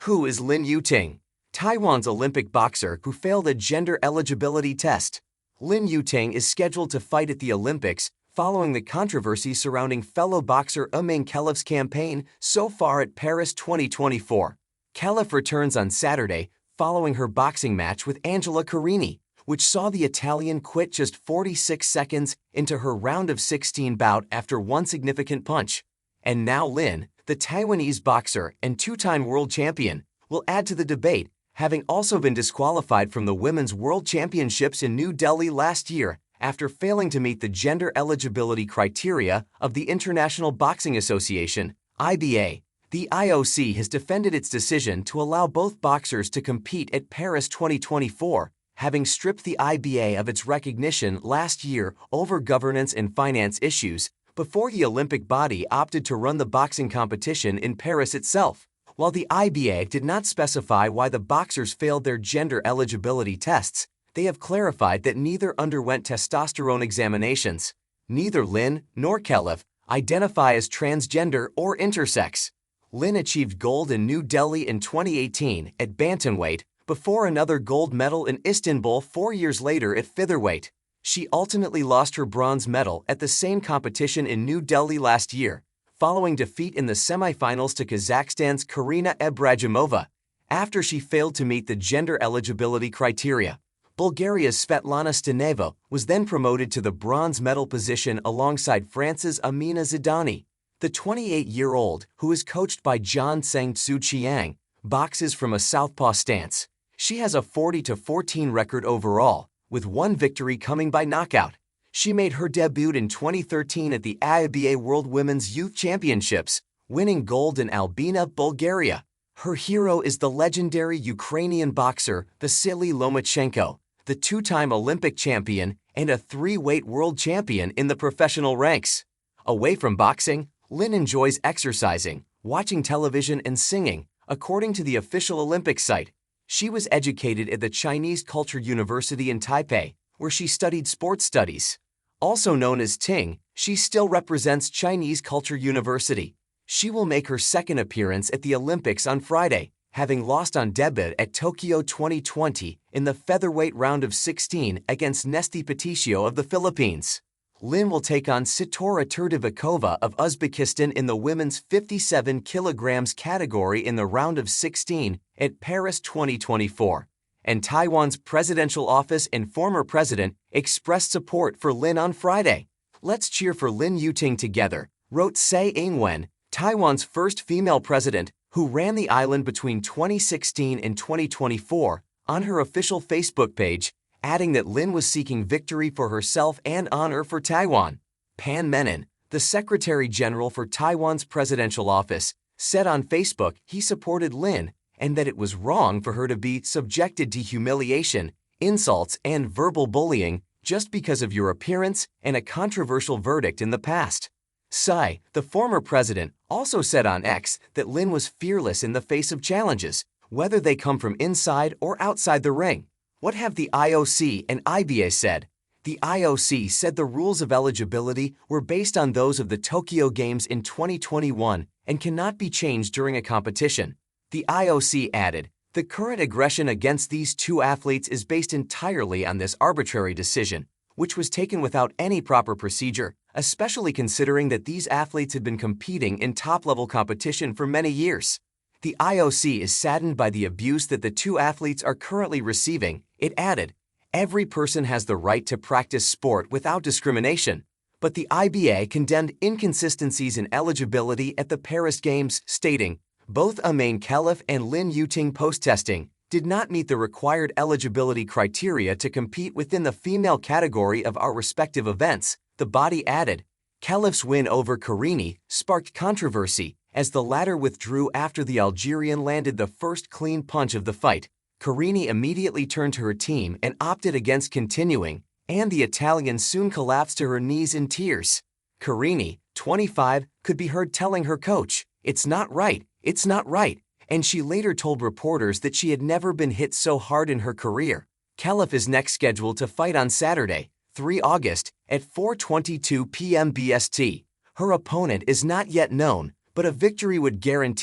Who is Lin Yu-ting? Taiwan's Olympic boxer who failed a gender eligibility test. Lin Yu-ting is scheduled to fight at the Olympics following the controversy surrounding fellow boxer Imane Khelif's campaign so far at Paris 2024. Khelif returns on Saturday following her boxing match with Angela Carini, which saw the Italian quit just 46 seconds into her round of 16 bout after one significant punch. And now Lin, the Taiwanese boxer and two-time world champion, will add to the debate, having also been disqualified from the Women's World Championships in New Delhi last year after failing to meet the gender eligibility criteria of the International Boxing Association, IBA. The IOC has defended its decision to allow both boxers to compete at Paris 2024, having stripped the IBA of its recognition last year over governance and finance issues before the Olympic body opted to run the boxing competition in Paris itself. While the IBA did not specify why the boxers failed their gender eligibility tests, they have clarified that neither underwent testosterone examinations. Neither Lin nor Khelif identify as transgender or intersex. Lin achieved gold in New Delhi in 2018 at bantamweight before another gold medal in Istanbul 4 years later at featherweight. She ultimately lost her bronze medal at the same competition in New Delhi last year, following defeat in the semifinals to Kazakhstan's Karina Ibragimova, after she failed to meet the gender eligibility criteria. Bulgaria's Svetlana Staneva was then promoted to the bronze medal position alongside France's Amina Zidani. The 28-year-old, who is coached by John Sang-Tzu Chiang, boxes from a southpaw stance. She has a 40-14 record overall, with one victory coming by knockout. She made her debut in 2013 at the IBA World Women's Youth Championships, winning gold in Albina, Bulgaria. Her hero is the legendary Ukrainian boxer Vasily Lomachenko, the two-time Olympic champion and a three-weight world champion in the professional ranks. Away from boxing, Lin enjoys exercising, watching television and singing, according to the official Olympic site. She was educated at the Chinese Culture University in Taipei, where she studied sports studies. Also known as Ting, she still represents Chinese Culture University. She will make her second appearance at the Olympics on Friday, having lost on debut at Tokyo 2020 in the featherweight round of 16 against Nesty Peticio of the Philippines. Lin will take on Sitora Turdivikova of Uzbekistan in the women's 57 kilograms category in the round of 16 at Paris 2024. And Taiwan's presidential office and former president expressed support for Lin on Friday. "Let's cheer for Lin Yu-ting together," wrote Tsai Ing-wen, Taiwan's first female president, who ran the island between 2016 and 2024, on her official Facebook page, adding that Lin was seeking victory for herself and honor for Taiwan. Pan Menon, the Secretary General for Taiwan's presidential office, said on Facebook he supported Lin and that it was wrong for her to be subjected to humiliation, insults, and verbal bullying just because of your appearance and a controversial verdict in the past. Tsai, the former president, also said on X that Lin was fearless in the face of challenges, whether they come from inside or outside the ring. What have the IOC and IBA said? The IOC said the rules of eligibility were based on those of the Tokyo Games in 2021 and cannot be changed during a competition. The IOC added, "The current aggression against these two athletes is based entirely on this arbitrary decision, which was taken without any proper procedure, especially considering that these athletes had been competing in top-level competition for many years." The IOC is saddened by the abuse that the two athletes are currently receiving. It added, "Every person has the right to practice sport without discrimination." But the IBA condemned inconsistencies in eligibility at the Paris Games, stating, "Both Imane Khelif and Lin Yu-ting post-testing did not meet the required eligibility criteria to compete within the female category of our respective events," the body added. Khelif's win over Carini sparked controversy as the latter withdrew after the Algerian landed the first clean punch of the fight. Carini immediately turned to her team and opted against continuing, and the Italian soon collapsed to her knees in tears. Carini, 25, could be heard telling her coach, "It's not right, it's not right," and she later told reporters that she had never been hit so hard in her career. Khelif is next scheduled to fight on Saturday, 3 August, at 4:22 p.m. BST. Her opponent is not yet known, but a victory would guarantee